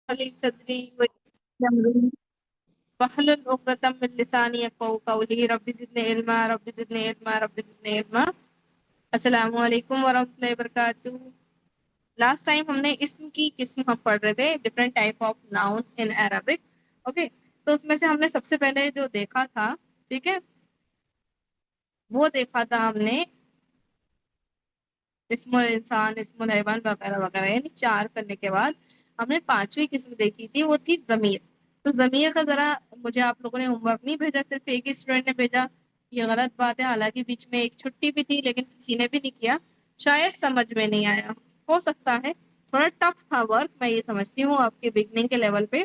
لي صدري ويسر لي أمري واحلل عقدة من لساني يفقهوا قولي رب زدني علما رب زدني علما رب زدني علما. السلام علیکم ورحمۃ اللہ وبرکاتہ. لاسٹ ٹائم ہم نے اسم کی قسم ہم پڑھ رہے تھے different type of noun in Arabic. Okay, تو اس میں سے ہم نے سب سے پہلے جو دیکھا تھا, ٹھیک ہے, وہ دیکھا تھا ہم نے اسم الانسان, اسم الحیوان وغیرہ وغیرہ, یعنی 4 کرنے کے بعد ہم نے 5ویں قسم دیکھی تھی, وہ تھی ضمیر. تو ضمیر کا ذرا مجھے آپ لوگوں نے ہوم ورک نہیں بھیجا, صرف ایک ہی اسٹوڈنٹ نے بھیجا. یہ غلط بات ہے, حالانکہ بیچ میں ایک چھٹی بھی تھی لیکن کسی نے بھی نہیں کیا. شاید سمجھ میں نہیں آیا, ہو سکتا ہے تھوڑا ٹف تھا ورک, میں یہ سمجھتی ہوں آپ کے بگننگ کے لیول پہ,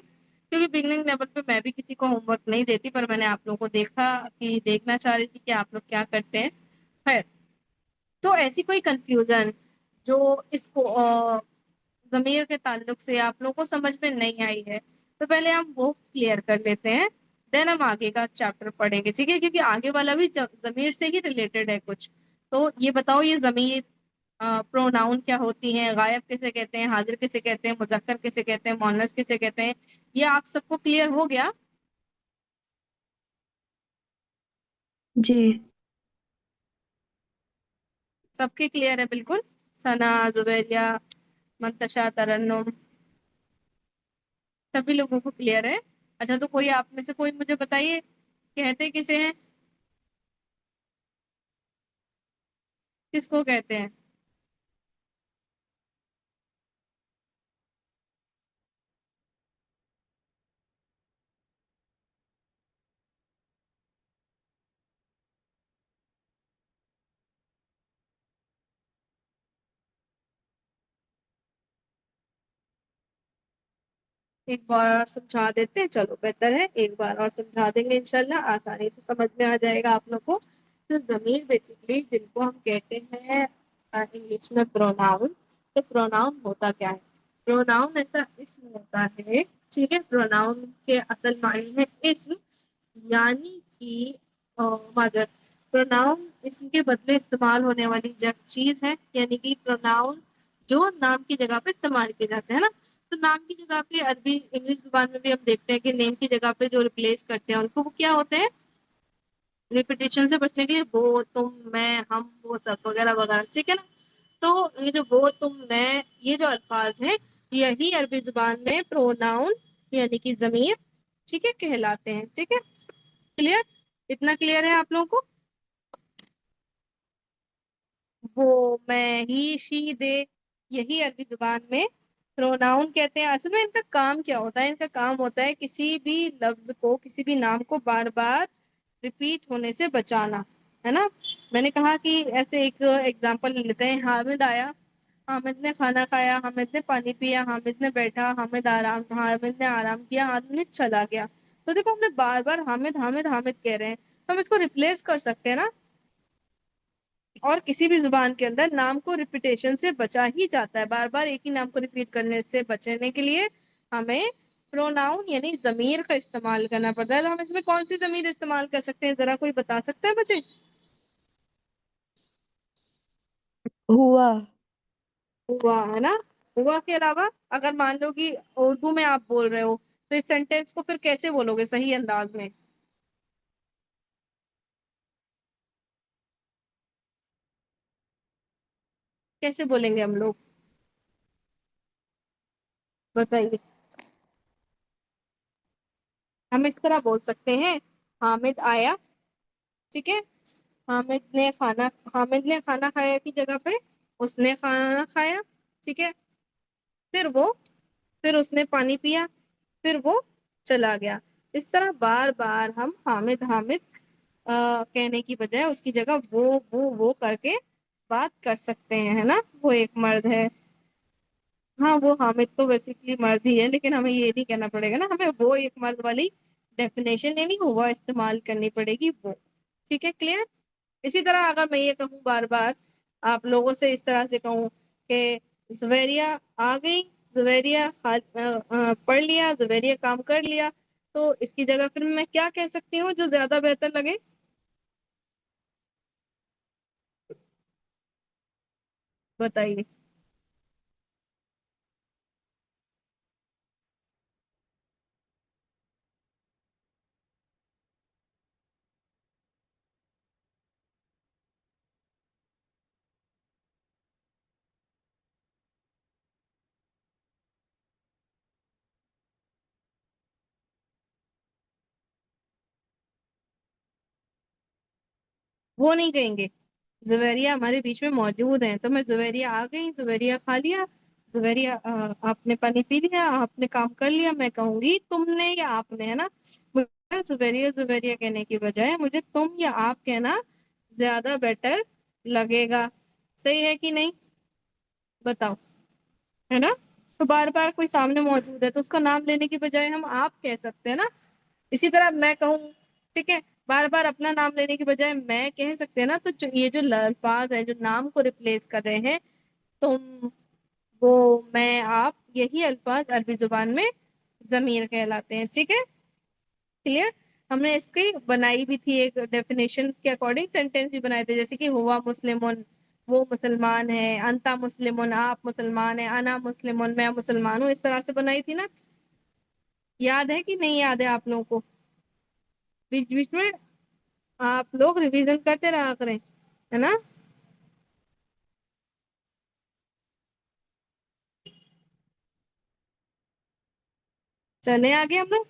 کیونکہ بگننگ لیول پہ میں بھی کسی کو ہوم ورک نہیں دیتی, پر میں نے آپ لوگوں کو دیکھا کہ دیکھنا چاہ رہی تھی کہ آپ لوگ کیا کرتے ہیں. خیر, تو ایسی کوئی کنفیوژن جو اس کو ضمیر کے تعلق سے آپ لوگوں کو سمجھ میں نہیں آئی ہے, تو پہلے ہم وہ کلیئر کر لیتے ہیں, دین ہم آگے کا چیپٹر پڑھیں گے, ٹھیک ہے, کیونکہ آگے والا بھی ضمیر سے ہی ریلیٹڈ ہے کچھ. تو یہ بتاؤ, یہ ضمیر پروناؤن کیا ہوتی ہیں, غائب کیسے کہتے ہیں, حاضر کیسے کہتے ہیں, مذکر کیسے کہتے ہیں, مؤنث کیسے کہتے ہیں, یہ آپ سب کو کلیئر ہو گیا؟ جی. سب کے کلیئر ہے بالکل؟ ثنا, زبیریہ, منتشا, ترنم, سبھی لوگوں کو کلیئر ہے. اچھا, تو کوئی آپ میں سے کوئی مجھے بتائیے کہتے کسے ہیں, کس کو کہتے ہیں؟ ایک بار اور سمجھا دیتے ہیں, چلو بہتر ہے, ایک بار اور سمجھا دیں گے, انشاءاللہ آسانی سے سمجھ میں آ جائے گا آپ لوگ کو. تو ضمیر بیسیکلی جن کو ہم کہتے ہیں انگلش میں پروناؤن. تو پروناؤن ہوتا کیا ہے؟ پروناؤن ایسا اسم ہوتا ہے, ٹھیک ہے, پروناؤن کے اصل معنی ہے اسم, یعنی کہ مدر. پروناؤن اسم کے بدلے استعمال ہونے والی چیز ہے, یعنی کہ پروناؤن جو نام کی جگہ پہ استعمال کیے جاتے ہیں نا. تو نام کی جگہ پہ عربی انگلش زبان میں بھی ہم دیکھتے ہیں کہ نیم کی جگہ پہ جو ریپلیس کرتے ہیں ان کو وہ کیا ہوتے ہیں, ریپیٹیشن سے بچنے کے لیے وہ, تم, میں, ہم, وہ سب وغیرہ وغیرہ, ٹھیک ہے نا. تو یہ جو وہ, تم, میں, یہ جو الفاظ ہیں, یہی عربی زبان میں پروناؤن یعنی کہ ضمیر, ٹھیک ہے, کہلاتے ہیں. ٹھیک ہے, کلیئر؟ اتنا کلیئر ہے آپ لوگوں کو؟ وہ, میں, ہی, شی, دے, یہی عربی زبان میں پروناؤن کہتے ہیں. اصل میں ان کا کام کیا ہوتا ہے؟ ان کا کام ہوتا ہے کسی بھی لفظ کو, کسی بھی نام کو بار بار ریپیٹ ہونے سے بچانا, ہے نا. میں نے کہا کہ ایسے ایک ایگزامپل لیتے ہیں, حامد آیا, حامد نے کھانا کھایا, حامد نے پانی پیا, حامد نے بیٹھا, حامد نے آرام کیا, حامد چلا گیا. تو دیکھو ہم نے بار بار حامد حامد حامد کہہ رہے ہیں, تو ہم اس کو ریپلیس کر سکتے ہیں نا. اور کسی بھی زبان کے اندر نام کو ریپیٹیشن سے بچا ہی جاتا ہے, بار بار ایک ہی نام کو ریپیٹ کرنے سے بچنے کے لیے ہمیں پروناؤن یعنی ضمیر کا استعمال کرنا پڑتا ہے. تو ہم اس میں کون سی ضمیر استعمال کر سکتے ہیں, ذرا کوئی بتا سکتا ہے مجھے؟ ہوا. ہوا, ہے نا. ہوا کے علاوہ اگر مان لو کہ اردو میں آپ بول رہے ہو, تو اس سینٹینس کو پھر کیسے بولو گے صحیح انداز میں؟ کیسے بولیں گے ہم لوگ, بتائیے؟ ہم اس طرح بول سکتے ہیں, حامد آیا, ٹھیک ہے, حامد نے کھانا کھایا کی جگہ پہ اس نے کھانا کھایا, ٹھیک ہے, پھر اس نے پانی پیا, پھر وہ چلا گیا. اس طرح بار بار ہم حامد حامد کہنے کی بجائے اس کی جگہ وہ کر کے بات کر سکتے ہیں, ہے نا. وہ ایک مرد ہے, ہاں وہ حامد تو بیسیکلی مرد ہی ہے, لیکن ہمیں یہ نہیں کہنا پڑے گا نا, ہمیں وہ ایک مرد والی ڈیفینیشن یعنی ہوا استعمال کرنی پڑے گی وہ. ٹھیک ہے, کلیئر؟ اسی طرح اگر میں یہ کہوں بار بار آپ لوگوں سے, اس طرح سے کہوں کہ زبیریہ آ گئی, زبیریہ پڑھ لیا, زبیریہ کام کر لیا, تو اس کی جگہ پھر میں کیا کہہ سکتی ہوں جو زیادہ بہتر لگے؟ بتائیے. वो नहीं कहेंगे। जुवेरिया हमारे बीच में मौजूद है, तो मैं जुवेरिया आ गई, जुवेरिया खा लिया, जुवेरिया आपने पानी पी लिया, आपने काम कर लिया, मैं कहूंगी तुमने या आपने, है ना। मुझे जुवेरिया जुवेरिया कहने की बजाय मुझे तुम या आप कहना ज्यादा बेटर लगेगा। सही है कि नहीं, बताओ, है ना। तो बार बार कोई सामने मौजूद है तो उसका नाम लेने की बजाय हम आप कह सकते हैं ना। इसी तरह मैं कहूँ, ठीक है, बार बार अपना नाम लेने की बजाय मैं कह सकते हैं ना। तो ये जो अल्फाज है जो नाम को रिप्लेस कर रहे हैं, तुम, वो, मैं, आप, यही अल्फाज अरबी जुबान में जमीर कहलाते हैं। ठीक है, क्लियर। हमने इसकी बनाई भी थी एक डेफिनेशन के अकॉर्डिंग, सेंटेंस भी बनाए थे, जैसे कि हुआ मुस्लिमुन, वो मुसलमान है, अंता मुस्लिमुन, आप मुसलमान है, अना मुस्लिमुन, मैं मुसलमान हूँ, इस तरह से बनाई थी ना। याद है कि नहीं याद है आप लोगों को? बीच बीच में आप लोग रिवीजन करते रहा करें, है ना। चले आगे हम लोग।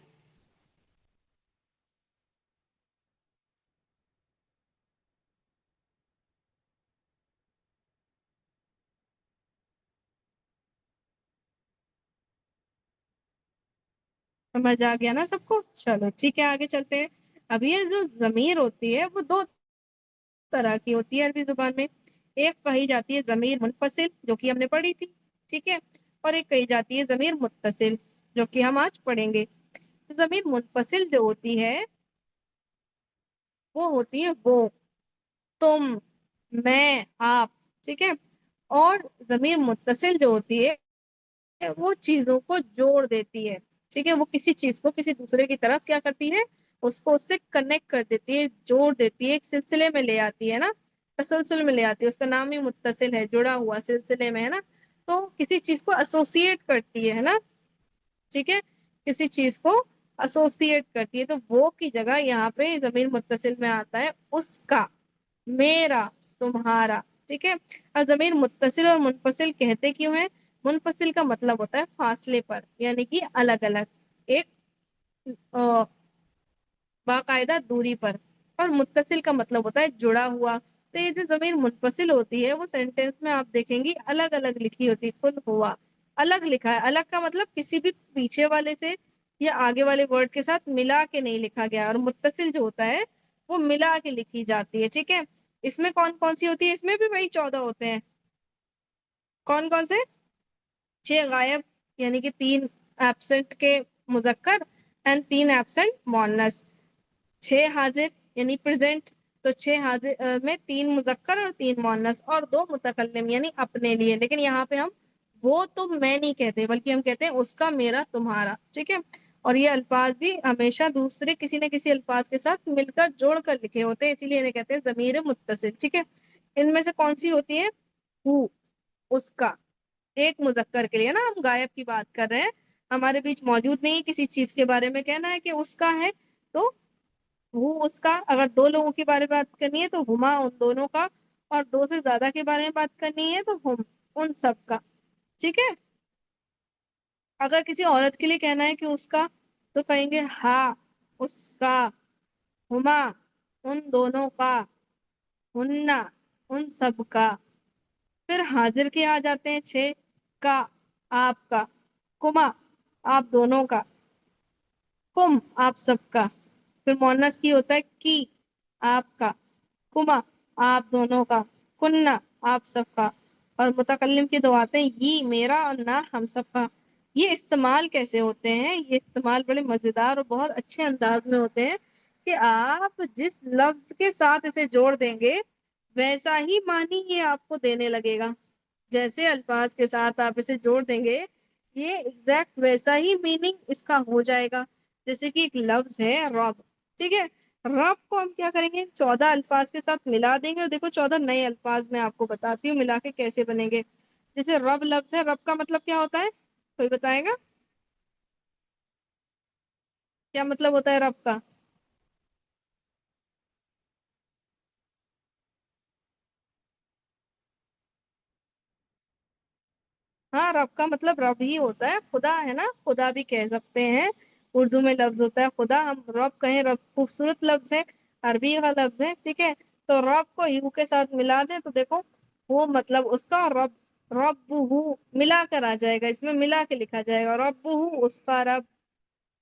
समझ आ गया ना सबको? चलो ठीक है, आगे चलते हैं। अब ये जो जमीर होती है वो दो तरह की होती है अरबी जुबान में। एक कही जाती है जमीर मुनफसिल, जो कि हमने पढ़ी थी, ठीक है। और एक कही जाती है जमीर मुत्तसिल, जो कि हम आज पढ़ेंगे। तो जमीर मुनफसिल जो होती है वो होती है वो, तुम, मैं, आप, ठीक है। और जमीर मुत्तसिल जो होती है वो चीजों को जोड़ देती है, ठीक है। वो किसी चीज को किसी दूसरे की तरफ क्या करती है, उसको उससे कनेक्ट कर देती है, जोड़ देती है, एक सिलसिले में ले आती है ना, तसलसल में ले आती है। उसका नाम ही मुत्तसिल है, जुड़ा हुआ सिलसिले में, है ना। तो किसी चीज को एसोसिएट करती है ना, ठीक है, किसी चीज को एसोसिएट करती है। तो वो की जगह यहाँ पे जमीर मुत्तसिल में आता है उसका, मेरा, तुम्हारा, ठीक है। और जमीर मुत्तसिल और मुनफसिल कहते क्यों है? मुनफसिल का मतलब होता है फासले पर, यानी कि अलग अलग, एक बाकायदा दूरी पर। और मुत्तसिल का मतलब होता है जुड़ा हुआ। तो ये जो जमीर मुनफसिल होती है वो सेंटेंस में आप देखेंगी अलग अलग लिखी होती है, खुद हुआ, अलग लिखा है। अलग का मतलब किसी भी पीछे वाले से या आगे वाले वर्ड के साथ मिला के नहीं लिखा गया। और मुत्तसिल जो होता है वो मिला के लिखी जाती है, ठीक है। इसमें कौन कौन सी होती है? इसमें भी वही 14 होते हैं। कौन कौन से? 6 गायब, यानी कि 3 एब्सेंट के मुजक्कर एंड 3 एब्सेंट मोनस। 6 हाजिर यानी प्रेजेंट, तो 6 हाजिर में 3 मुजक्कर और 3 मोनस, और 2 मुतकल्लिम यानी अपने लिए। लेकिन यहाँ पे हम वो तो मैं नहीं कहते, बल्कि हम कहते हैं उसका, मेरा, तुम्हारा, ठीक है। और ये अल्फाज भी हमेशा दूसरे किसी न किसी अल्फाज के साथ मिलकर जोड़ कर लिखे होते हैं, इसीलिए इन्हें कहते हैं जमीर मुत्तसिल, ठीक है। इनमें से कौन सी होती है? हु, उसका, एक मुजक्कर के लिए ना, हम गायब की बात कर रहे हैं, हमारे बीच मौजूद नहीं है, किसी चीज के बारे में कहना है कि उसका है, तो वो उसका। अगर 2 लोगों के बारे में बात करनी है तो हुमा, उन दोनों का। और 2 से ज्यादा के बारे में बात करनी है तो हुम, उन सब का, ठीक है। अगर किसी औरत के लिए कहना है कि उसका, तो कहेंगे हा, उसका, हुमा, उन दोनों का, हुन्ना, उन सब का। फिर हाजिर के आ जाते हैं 6, का, आपका, कुमा, आप दोनों का, कुम, आप सबका। फिर मोनस की होता है की, आपका, कुमा, आप दोनों का, कुन्ना, आप सबका। और मुतकल्लिम की दो आते हैं, ये मेरा और ना हम सबका। ये इस्तेमाल कैसे होते हैं? ये इस्तेमाल बड़े मजेदार और बहुत अच्छे अंदाज में होते हैं कि आप जिस लफ्ज के साथ इसे जोड़ देंगे वैसा ही मानी ये आपको देने लगेगा। जैसे अल्फाज के साथ आप इसे जोड़ देंगे, ये एग्जैक्ट वैसा ही मीनिंग इसका हो जाएगा। जैसे कि एक लफ्ज है रब, ठीक है। रब को हम क्या करेंगे? 14 अल्फाज के साथ मिला देंगे, और देखो 14 नए अल्फाज मैं आपको बताती हूँ मिला के कैसे बनेंगे। जैसे रब लफ्ज है, रब का मतलब क्या होता है? कोई बताएगा क्या मतलब होता है रब का? हाँ, रब का मतलब रब ही होता है, खुदा, है ना, खुदा भी कह सकते हैं। उर्दू में लफ्ज होता है खुदा, हम रब कहें, रब खूबसूरत लफ्ज है, अरबी का लफ्ज है, ठीक है। تو رب کو ہو کے ساتھ ملا دیں تو دیکھو وہ مطلب اس کا رب، رب ہو ملا کر آ جائے گا، اس میں ملا کے لکھا جائے گا رب ہو اس کا رب،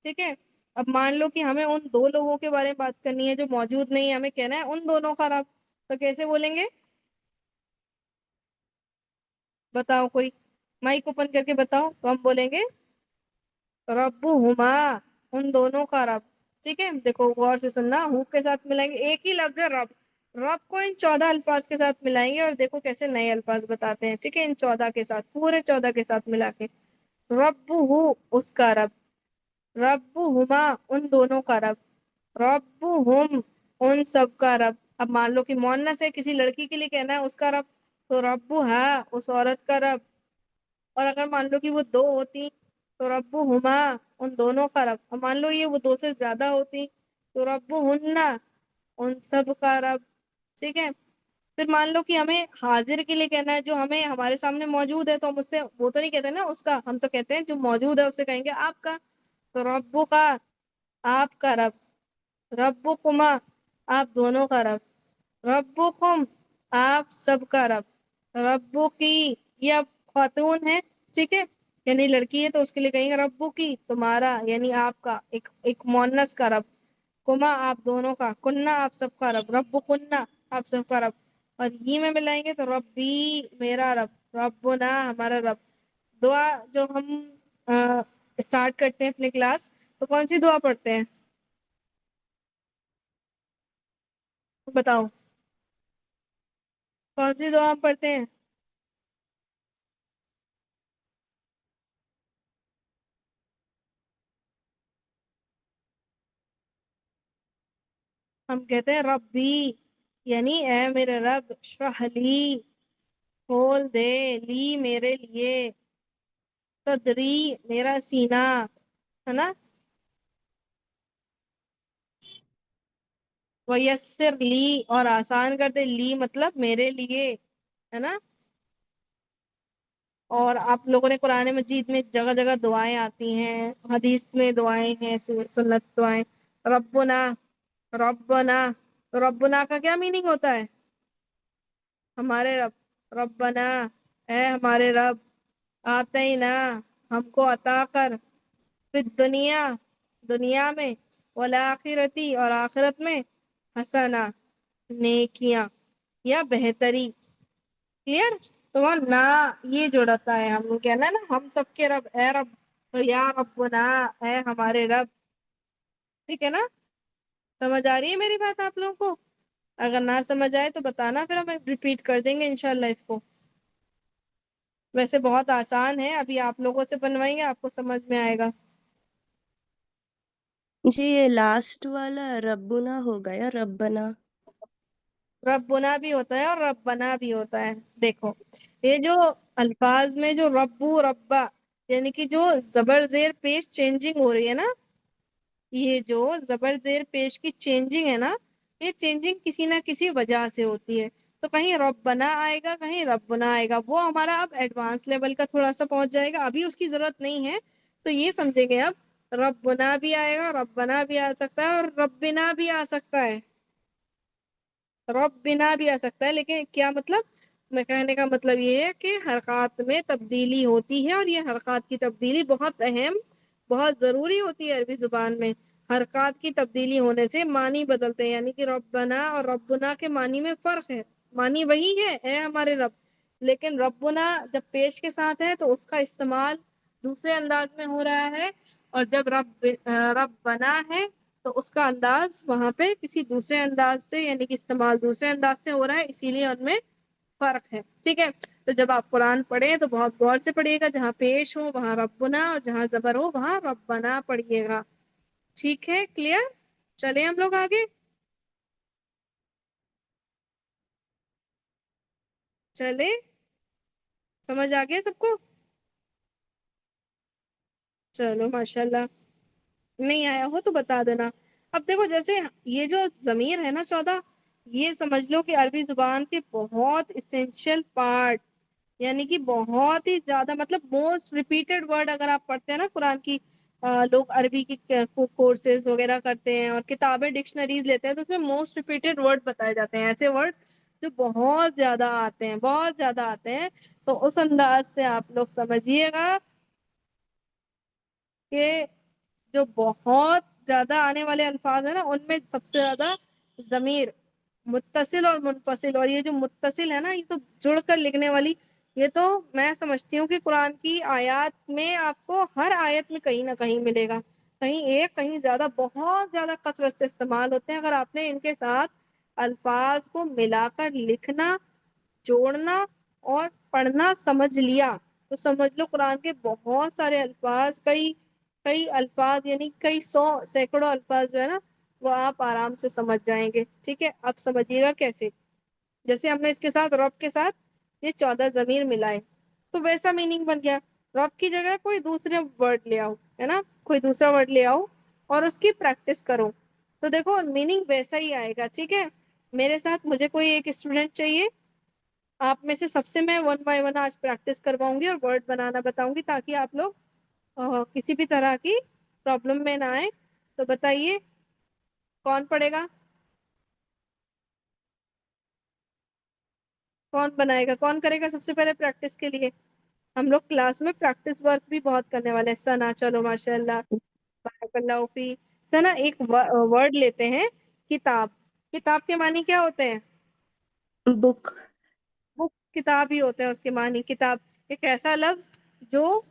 ٹھیک ہے۔ اب مان لو کہ ہمیں ان دو لوگوں کے بارے میں بات کرنی ہے جو موجود نہیں ہے، ہمیں کہنا ہے ان دونوں کا رب، تو کیسے بولیں گے؟ بتاؤ کوئی مائک اوپن کر کے بتاؤ، تو ہم بولیں گے رب ہما، ان دونوں کا رب، ٹھیک ہے۔ دیکھو غور سے سننا، ہو کے ساتھ ملائیں گے، ایک ہی لفظ ہے رب، رب کو ان 14 الفاظ کے ساتھ ملائیں گے، اور دیکھو کیسے نئے الفاظ بتاتے ہیں، ٹھیک ہے، ان 14 کے ساتھ، پورے 14 کے ساتھ ملا کے، رب ہو اس کا رب، رب ہما ان دونوں کا رب، رب ہم ان سب کا رب۔ اب مان لو کہ مؤنث ہے، کسی لڑکی کے لیے کہنا ہے اس کا رب، تو رب ہے اس عورت کا رب، اور اگر مان لو کہ وہ دو ہوتی تو رب ہما ان دونوں کا رب، اور مان لو یہ وہ دو سے زیادہ ہوتی تو رب ہننا ان سب کا رب، ٹھیک ہے۔ پھر مان لو کہ ہمیں حاضر کے لیے کہنا ہے، جو ہمیں ہمارے سامنے موجود ہے، تو ہم اس سے وہ تو نہیں کہتے نا اس کا، ہم تو کہتے ہیں جو موجود ہے اس سے کہیں گے آپ کا، تو رب کا آپ کا رب، رب کما آپ دونوں کا رب، رب کم آپ سب کا رب، رب کی یہ اب خاتون ہے، ٹھیک ہے، یعنی لڑکی ہے تو اس کے لیے کہیں گے ربو کی تمہارا، یعنی آپ کا، ایک مونس کا رب، کما آپ دونوں کا، کننا آپ سب کا رب، رب کننا آپ سب کا رب، اور یہ میں ملائیں گے تو ربی میرا رب، ربنا ہمارا رب۔ دعا جو ہم اسٹارٹ کرتے ہیں اپنے کلاس، تو کون سی دعا پڑھتے ہیں بتاؤ؟ کون سی دعا ہم پڑھتے ہیں؟ ہم کہتے ہیں ربی، یعنی اے میرے رب، اشرح لی کھول دے، لی میرے لیے، صدری میرا سینہ، ہے نا، ویسر لی اور آسان کر دے، لی مطلب میرے لیے، ہے نا۔ اور آپ لوگوں نے قرآن مجید میں جگہ جگہ دعائیں آتی ہیں، حدیث میں دعائیں ہیں، سنت دعائیں، ربنا، ربنا، تو ربنا کا کیا میننگ ہوتا ہے؟ ہمارے رب، ربنا اے ہمارے رب، آتے ہی نا ہم کو عطا کر، پھر دنیا، دنیا میں، والآخرتی اور آخرت میں، حسنا نیکیاں یا بہتری، کلیئر؟ تو وہاں نا یہ جوڑتا ہے، ہم کہنا ہے نا ہم سب کے رب اے رب، تو یا ربنا اے ہمارے رب، ٹھیک ہے نا؟ سمجھ آ رہی ہے میری بات آپ لوگوں کو؟ اگر نہ سمجھ آئے تو بتانا، پھر ہم ریپیٹ کر دیں گے انشاءاللہ اس کو، ویسے بہت آسان ہے، ابھی آپ لوگوں سے بنوائیں گے آپ کو سمجھ میں آئے گا۔ جی یہ لاسٹ والا ربنا ہوگا یا ربنا؟ ربنا بھی ہوتا ہے اور ربنا بھی ہوتا ہے، دیکھو یہ جو الفاظ میں جو ربو ربا، یعنی کہ جو زبر زیر پیش چینجنگ ہو رہی ہے نا، یہ جو زبر زیر پیش کی چینجنگ ہے نا، یہ چینجنگ کسی نہ کسی وجہ سے ہوتی ہے، تو کہیں ربنا آئے گا کہیں ربنا آئے گا، وہ ہمارا اب ایڈوانس لیول کا تھوڑا سا پہنچ جائے گا، ابھی اس کی ضرورت نہیں ہے، تو یہ سمجھیں گے اب ربنا بھی آئے گا، ربنا بھی آ سکتا ہے، اور ربنا بھی آ سکتا ہے، رب بنا بھی آ سکتا ہے، لیکن کیا مطلب، میں کہنے کا مطلب یہ ہے کہ حرکات میں تبدیلی ہوتی ہے، اور یہ حرکات کی تبدیلی بہت اہم، بہت ضروری ہوتی ہے عربی زبان میں، حرکات کی تبدیلی ہونے سے معنی بدلتے ہیں، یعنی کہ ربنا اور ربنا کے معنی میں فرق ہے، معنی وہی ہے اے ہمارے رب، لیکن ربنا جب پیش کے ساتھ ہے تو اس کا استعمال دوسرے انداز میں ہو رہا ہے، اور جب رب بنا ہے تو اس کا انداز وہاں پہ کسی دوسرے انداز سے، یعنی کہ استعمال دوسرے انداز سے ہو رہا ہے، اسی لیے ان میں فرق ہے، ٹھیک ہے۔ تو جب آپ قرآن پڑھیں تو بہت غور سے پڑھیے گا، جہاں پیش ہو وہاں ربنا، اور جہاں زبر ہو وہاں ربنا پڑھیے گا، ٹھیک ہے، کلیئر؟ چلیں ہم لوگ آگے، چلے، سمجھ آ گیا سب کو؟ چلو ماشاء اللہ، نہیں آیا ہو تو بتا دینا۔ اب دیکھو جیسے یہ جو ضمیر ہے نا 14، یہ سمجھ لو کہ عربی زبان کے بہت اسینشیل پارٹ، یعنی کہ بہت ہی زیادہ، مطلب موسٹ ریپیٹڈ ورڈ اگر آپ پڑھتے ہیں نا قرآن کی लोग अरबी की कोर्सेज वगैरह करते हैं और किताबें डिक्शनरीज लेते हैं, तो उसमें मोस्ट रिपीटेड वर्ड बताए जाते हैं, ऐसे वर्ड जो बहुत ज्यादा आते हैं, बहुत ज्यादा आते हैं। तो उस अंदाज से आप लोग समझिएगा कि जो बहुत ज्यादा आने वाले अल्फाज है ना, उनमें सबसे ज्यादा जमीर, मुत्तसिल और मुनफसिल, और ये जो मुत्तसिल है ना, ये तो जुड़कर लिखने वाली, ये तो मैं समझती हूँ कि कुरान की आयत में आपको हर आयत में कहीं ना कहीं मिलेगा, कहीं एक कहीं ज्यादा, बहुत ज्यादा कसरत से इस्तेमाल होते हैं। अगर आपने इनके साथ अल्फाज को मिलाकर लिखना, जोड़ना और पढ़ना समझ लिया, तो समझ लो कुरान के बहुत सारे अल्फाज, कई कई अल्फाज, यानी कई सौ सैकड़ों अल्फाज जो है ना, वो आप आराम से समझ जाएंगे। ठीक है, अब समझिएगा कैसे। जैसे हमने इसके साथ रब के साथ ये 14 जमीर मिलाए, तो वैसा मीनिंग बन गया। रब की जगह कोई दूसरे वर्ड ले आओ, है ना, कोई दूसरा वर्ड ले आओ और उसकी प्रैक्टिस करो, तो देखो मीनिंग वैसा ही आएगा। ठीक है, मेरे साथ मुझे कोई एक स्टूडेंट चाहिए, आप में से सबसे मैं वन बाय वन आज प्रैक्टिस करवाऊंगी और वर्ड बनाना बताऊंगी, ताकि आप लोग किसी भी तरह की प्रॉब्लम में ना आए। तो बताइए कौन पढ़ेगा, कौन बनाएगा, कौन करेगा सबसे पहले प्रैक्टिस के लिए। हम लोग क्लास में प्रैक्टिस वर्क भी बहुत करने वाले हैं। सना, चलो माशाल्लाह, बारकल्लाह फी। सना, एक वर्ड लेते हैं, किताब। किताब के मानी क्या होते हैं? बुक। बुक, किताब ही होते हैं उसके मानी, किताब। एक ऐसा लफ्ज जो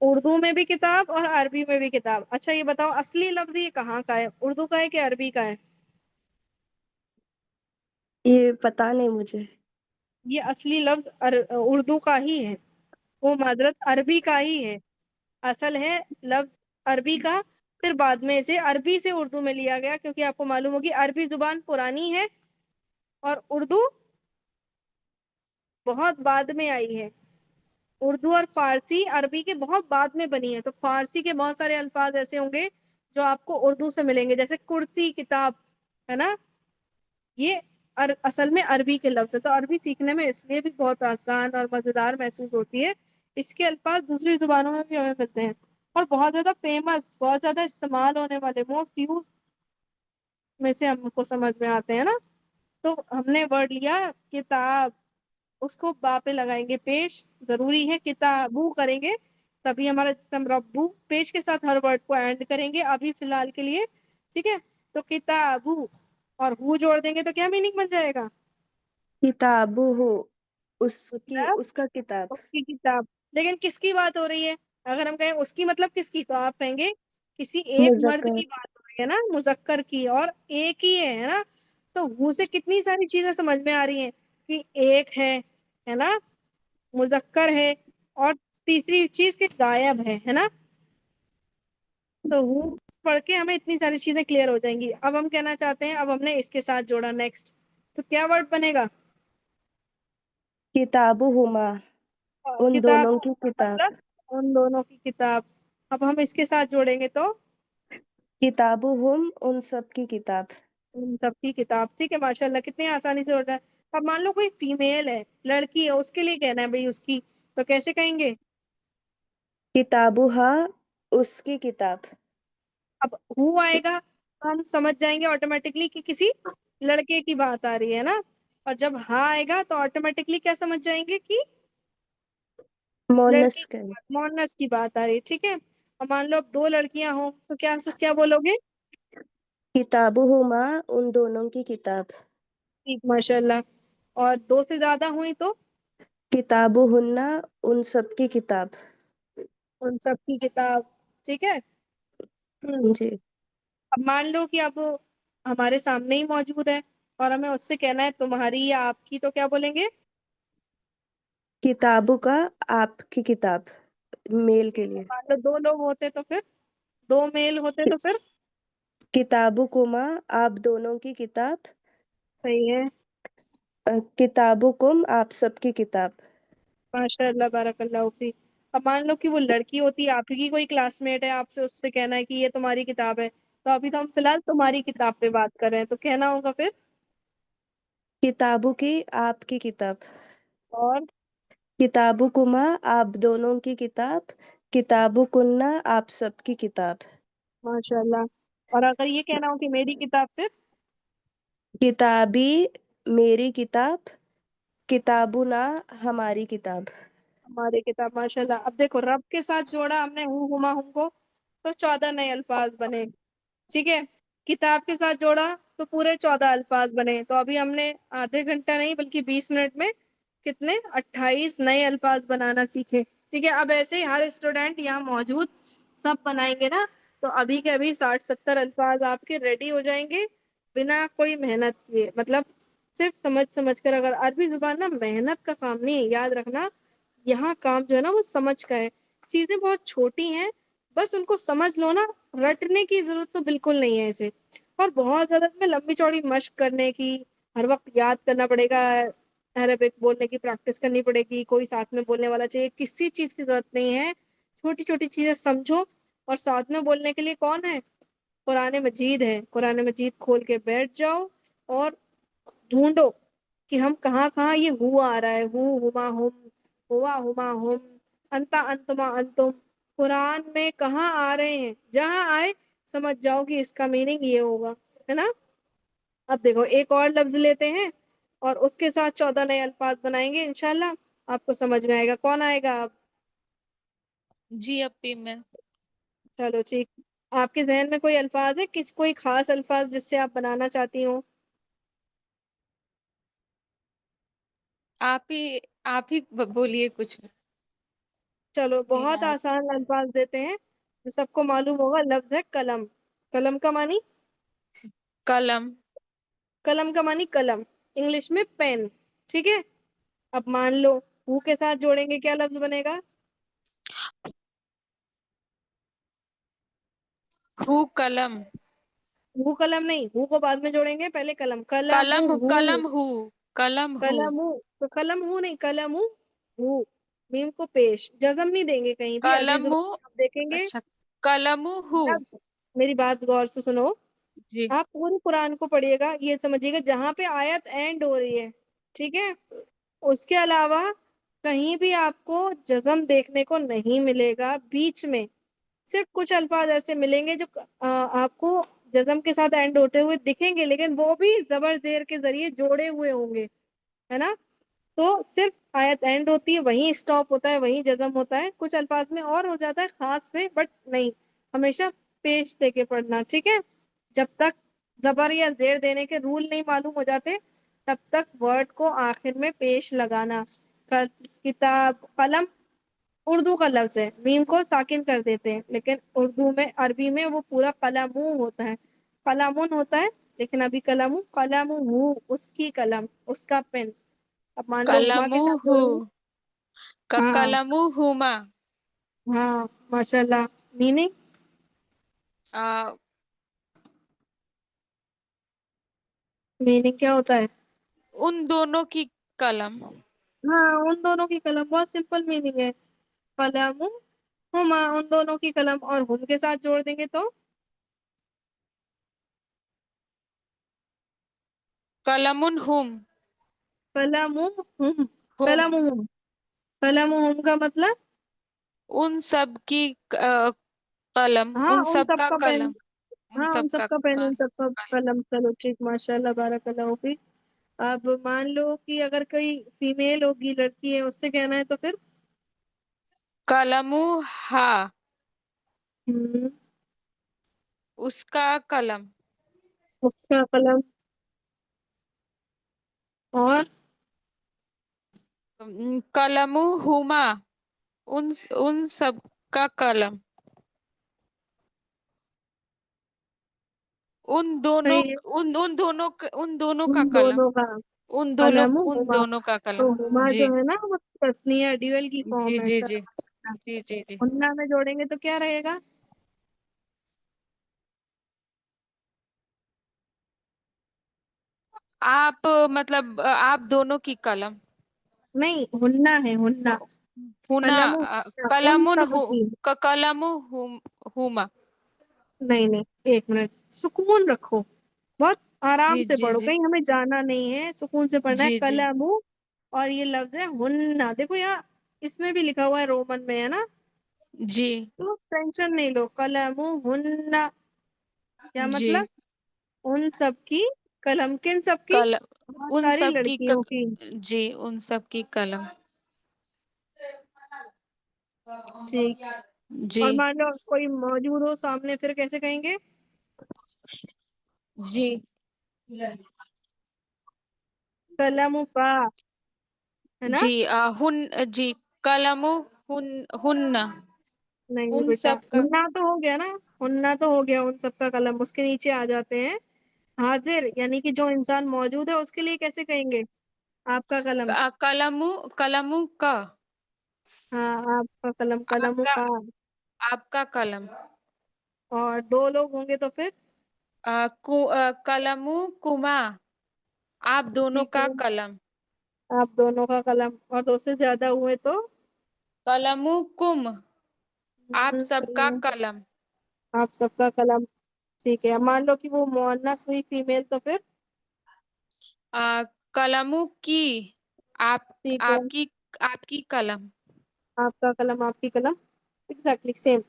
उर्दू में भी किताब और अरबी में भी किताब। अच्छा ये बताओ, असली लफ्ज ये कहाँ का है, उर्दू का है कि अरबी का है? ये पता नहीं मुझे। ये असली लफ्ज उर्दू का ही है, वो मादरत अरबी का ही है। असल है लफ्ज अरबी का, फिर बाद में इसे अरबी से उर्दू में लिया गया, क्योंकि आपको मालूम होगी अरबी जुबान पुरानी है और उर्दू बहुत बाद में आई है। उर्दू और फारसी अरबी के बहुत बाद में बनी है, तो फारसी के बहुत सारे अल्फाज ऐसे होंगे जो आपको उर्दू से मिलेंगे, जैसे कुर्सी, किताब, है ना, ये असल में अरबी के लफ्ज है। तो अरबी सीखने में इसलिए भी बहुत आसान और मजेदार महसूस होती है, इसके अल्फाज दूसरी जुबानों में भी हमें मिलते हैं, और बहुत ज्यादा फेमस, बहुत ज्यादा इस्तेमाल होने वाले, मोस्ट यूज में से हमको समझ में आते हैं ना। तो हमने वर्ड लिया किताब, उसको बा पे लगाएंगे पेश, जरूरी है, किताबू करेंगे तभी हमारा जिसम रब्बू, पेश के साथ हर वर्ड को एंड करेंगे अभी फिलहाल के लिए। ठीक है, तो किताबू और हु जोड़ देंगे तो क्या मीनिंग बन जाएगा? किताबु हो, उसकी किताब, उसका किताब। उसकी किताब। लेकिन किसकी बात हो रही है? अगर हम कहें उसकी मतलब किसकी, तो आप कहेंगे किसी एक मर्द मुजक्कर। की बात हो रही है ना, मुजक्कर की, और एक ही है ना। तो हु से कितनी सारी चीजें समझ में आ रही हैं कि एक है ना, मुजक्कर है, और तीसरी चीज कि गायब है ना। तो वो पढ़ के हमें इतनी सारी चीजें क्लियर हो जाएंगी। अब हम कहना चाहते हैं, अब हमने इसके साथ जोड़ा नेक्स्ट, तो क्या वर्ड बनेगा? किताबु हुमा, उन किताब, दोनों की मतलब किताब। उन दोनों की किताब। अब हम इसके साथ जोड़ेंगे तो किताबु हुम, उन सब की किताब। उन सबकी किताब। ठीक है, माशाल्लाह, कितनी आसानी से हो रहा है। अब मान लो कोई फीमेल है, लड़की है, उसके लिए कहना है भाई उसकी, तो कैसे कहेंगे? किताबु हा, उसकी किताब। अब हु आएगा तो हम समझ जाएंगे ऑटोमेटिकली कि किसी लड़के की बात आ रही है ना, और जब हाँ आएगा तो ऑटोमेटिकली क्या समझ जाएंगे कि लड़के मोनस की कर। बात, मोनस की बात आ रही है। ठीक है, अब मान लो अब दो लड़कियां हो, तो क्या क्या बोलोगे? किताबु हुमा, उन दोनों की किताब। ठीक, माशाल्लाह। और दो से ज्यादा हुई तो किताबु हुन्ना, उन सब की किताब। उन सब की किताब। ठीक है। हम्म। जी। अब मान लो कि अब हमारे सामने ही मौजूद है और हमें उससे कहना है तुम्हारी या आपकी, तो क्या बोलेंगे? किताबु का, आपकी किताब, मेल के लिए। मान लो दो लोग होते तो फिर, दो मेल होते तो फिर? किताबु कुमा, आप दोनों की किताब। सही है, किताबु कुम, आप सबकी किताब। माशाल्लाह, बारकल्लाह फी। अब मान लो कि वो लड़की होती है, आपकी कोई क्लासमेट है, आपसे उससे कहना है कि ये तुम्हारी किताब है, तो अभी तो हम फिलहाल तुम्हारी किताब पे बात कर रहे हैं, तो कहना होगा फिर। किताबु की, आपकी किताब। और किताबु कुमा, आप दोनों की किताब। किताबुकुन्ना आप सबकी किताब। माशाल्लाह। और अगर ये कहना हो कि मेरी किताब, फिर किताबी मेरी किताब, किताबुना हमारी किताब। हमारी किताब। माशाल्लाह। अब देखो, रब के साथ जोड़ा हमने हूँ हुमा हम को, तो 14 नए अल्फाज बने। ठीक है। किताब के साथ जोड़ा तो पूरे 14 अल्फाज बने। तो अभी हमने आधे घंटा नहीं बल्कि 20 मिनट में कितने 28 नए अल्फाज बनाना सीखे। ठीक है। अब ऐसे ही हर स्टूडेंट यहाँ मौजूद सब बनाएंगे ना, तो अभी के अभी 60-70 अल्फाज आपके रेडी हो जाएंगे, बिना कोई मेहनत किए। मतलब सिर्फ समझ समझ कर। अगर अरबी जुबान ना मेहनत का काम नहीं है, याद रखना। यहाँ काम जो है ना वो समझ का है। चीजें बहुत छोटी हैं, बस उनको समझ लो ना। रटने की जरूरत तो बिल्कुल नहीं है इसे। और बहुत ज्यादा इसमें लंबी चौड़ी मशक करने की, हर वक्त याद करना पड़ेगा, अरबिक बोलने की प्रैक्टिस करनी पड़ेगी, कोई साथ में बोलने वाला चाहिए, किसी चीज की जरूरत नहीं है। छोटी छोटी चीजें समझो। और साथ में बोलने के लिए कौन है? कुरान मजीद है। कुरान मजीद खोल के बैठ जाओ और ढूंढो कि हम कहाँ कहाँ ये हुआ आ रहा है। हुमा हुम, हुआ हुमा हुम, अंता अंतमा अंतुम, कुरान में कहाँ आ रहे हैं। जहां आए समझ जाओ कि इसका मीनिंग ये होगा, है ना। अब देखो, एक और लफ्ज लेते हैं और उसके साथ 14 नए अल्फाज बनाएंगे इंशाल्लाह। आपको समझ में आएगा। कौन आएगा आप? जी अपी मैं। चलो ठीक। आपके जहन में कोई अल्फाज है, कोई खास अल्फाज जिससे आप बनाना चाहती हो? आप ही बोलिए कुछ। चलो, बहुत याद। आसान अल्फाज देते हैं जो सबको मालूम होगा। लफ्ज है कलम। कलम का मानी? कलम। कलम का मानी कलम, इंग्लिश में पेन। ठीक है। अब मान लो हु के साथ जोड़ेंगे, क्या लफ्ज बनेगा? हु कलम। हु कलम नहीं, हु को बाद में जोड़ेंगे, पहले कलम। कलम कलम हु। कलम हु। कलम हु। कलम हु। तो कलम हु नहीं, कलम हु। मीम को पेश, जजम नहीं देंगे कहीं भी अरबी कलम हु। जुबान में। आप देखेंगे अच्छा। कलम हु। लफ्ज। मेरी बात गौर से सुनो। जी। आप पूरे कुरान को पढ़िएगा, ये समझिएगा जहां पे आयत एंड हो रही है, ठीक है, उसके अलावा कहीं भी आपको जज्म देखने को नहीं मिलेगा बीच में। सिर्फ कुछ अल्फाज ऐसे मिलेंगे जो आपको जज्म के साथ एंड होते हुए दिखेंगे, लेकिन वो भी जबर जेर के जरिए जोड़े हुए होंगे, है ना। तो सिर्फ आयत एंड होती है, वहीं स्टॉप होता है, वहीं जज्म होता है। कुछ अल्फाज में और हो जाता है खास में, बट नहीं, हमेशा पेश दे के पढ़ना, ठीक है। जब तक जबर या जेर देने के रूल नहीं मालूम हो जाते, तब तक वर्ड को आखिर में पेश लगाना। किताब, कलम उर्दू का लफ्ज है, मीम को साकिन कर देते हैं, लेकिन उर्दू में, अरबी में वो पूरा कलमू होता है। कलामुन होता है, लेकिन अभी कलमू, कलमू उसकी कलम, उसका पेन। अब मान लो हुमा कलम के साथ हु। जोड़ेंगे। हाँ। कलम हुमा। हाँ माशाल्लाह। मीनिंग? आ, मीनिंग क्या होता है? उन दोनों की कलम। हाँ, उन दोनों की कलम, बहुत सिंपल मीनिंग है। कलम हुमा, उन दोनों की कलम। और हुम के साथ जोड़ देंगे तो कलमुन हुम। कलम हुम। हुम। कलम हुम। कलम हुम का मतलब? उन सब की कलम, हाँ, उन उन सब का सबका पेन। कलम। उन हाँ, उन सब का सबका पेन, उन सबका कलम। कलम। चलो ठीक, माशाल्लाह बारकल्लाह फीक। अब मान लो कि अगर कोई फीमेल होगी, लड़की है, उससे कहना है तो फिर? कलमू हा। हम्म, उसका कलम। उसका कलम। और कलमू हुमा। उन सब का कलम। उन दोनों। सही है। उन दोनों का उन कलम। दोनों का उन दोनों कलम उन हुमा। दोनों का कलम। तो हुमा जी जो है ना वो तस्निया ड्यूअल की जी फॉर्म है। जी जी जी जी जी। हुन्ना में जोड़ेंगे तो क्या रहेगा? आप मतलब आप दोनों की कलम। नहीं, हुन्ना है, हुन्ना। हुना। कलम उन कलमुन सब हु। की। कलमु हुमा। नहीं नहीं, एक मिनट, सुकून रखो। बहुत आराम जी से जी पढ़ो, जी कहीं हमें जाना नहीं है, सुकून से पढ़ना है। जी जी कलमु और ये लफ्ज है हुन्ना। देखो यहाँ इसमें भी लिखा हुआ है रोमन में, है ना। जी तो टेंशन नहीं लो, कलमुहुन्ना क्या जी मतलब? उन सब की कलम, किन सब की? कलम, बहुत उन सारी सब की लड़कियों की। जी उन सब की कलम। ठीक। जी और मान लो कोई मौजूद हो सामने, फिर कैसे कहेंगे? जी कलम का, है ना? जी हुन जी कलमु हुन्ना, नहीं उन बेटा, सब का। हुन्ना तो हो गया ना। हुन्ना तो हो गया, उन सब का कलम। उसके नीचे आ जाते हैं हाजिर, यानी कि जो इंसान मौजूद है उसके लिए कैसे कहेंगे? आपका कलम। कलमु कलमु का, हाँ, आपका कलम, कलम आपका का। आपका कलम। और दो लोग होंगे तो फिर? कलमु कुमा, आप दोनों ठीक का है, कलम। आप दोनों का कलम। और दो से ज्यादा हुए तो? कलमु कुम, आप सही सबका है, कलम। आप सबका कलम। ठीक है, अब मान लो कि वो मुअन्नस हुई, फीमेल, तो फिर? कलमु की, आप ठीक है, आपकी आपकी कलम। आपका कलम, आपकी कलम। Exactly same.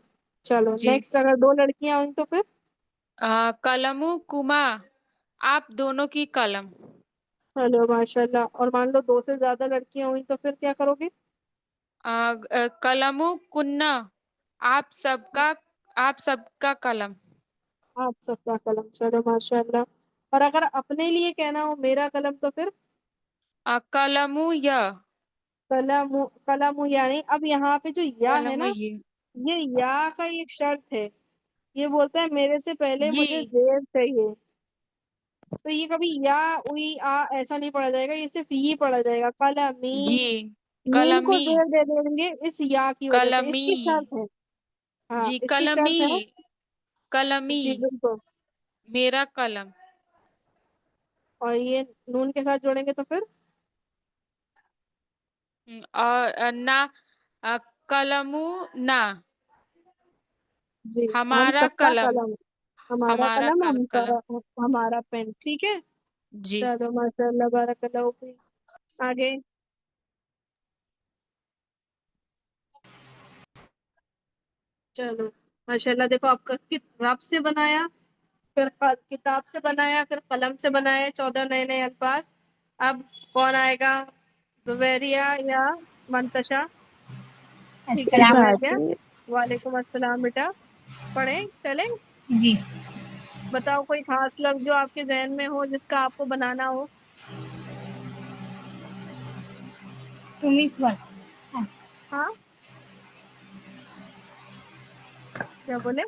चलो जी नेक्स्ट, अगर दो लड़कियां हुई तो फिर? कलमु कुमा, आप दोनों की कलम। चलो माशाल्लाह। और मान लो दो से ज्यादा लड़कियां हुई तो फिर क्या करोगे? कलमु कुन्ना, आप सबका कलम। आप सबका कलम। चलो माशाल्लाह। और अगर अपने लिए कहना हो, मेरा कलम, तो फिर? कलमु या, कलम, कलम यानी, अब यहाँ पे जो या है कलमु ना, ये ये या का एक शर्त है। ये बोलता है मेरे से पहले ये मुझे जेर चाहिए। तो ये कभी या, उई, आ ऐसा नहीं पढ़ा जाएगा, ये सिर्फ ये पढ़ा जाएगा, कलमी। ये मीम को कलमी, जेर दे देंगे इस या की वजह से, कलमी इसकी शर्त है। हाँ, जी इसकी कलमी, शर्त है। कलमी, जी बिल्कुल। मेरा कलम। और ये नून के साथ जोड़ेंगे तो फिर? और ना कलमु ना, जी, हम हमारा सबका कलम, कलम। हमारा हमारा कलम, कलम। हमारा पेन। ठीक है। जी चलो माशाल्लाह, बारकल्लाह फीक। आगे। चलो माशाल्लाह, देखो आपका रब से बनाया, फिर किताब से बनाया, फिर कलम से बनाया, 14 नए नए अल्फाज। अब कौन आएगा? जुबैरिया या मंतशा? ठीक है, एक अस्सलाम। बात जुबैरिया। है, वालेकुम अस्सलाम बेटा। पढ़े चले। जी। बताओ कोई खास लफ्ज जो आपके जहन में हो, जिसका आपको बनाना हो। तुम इस बार हाँ, क्या बोले?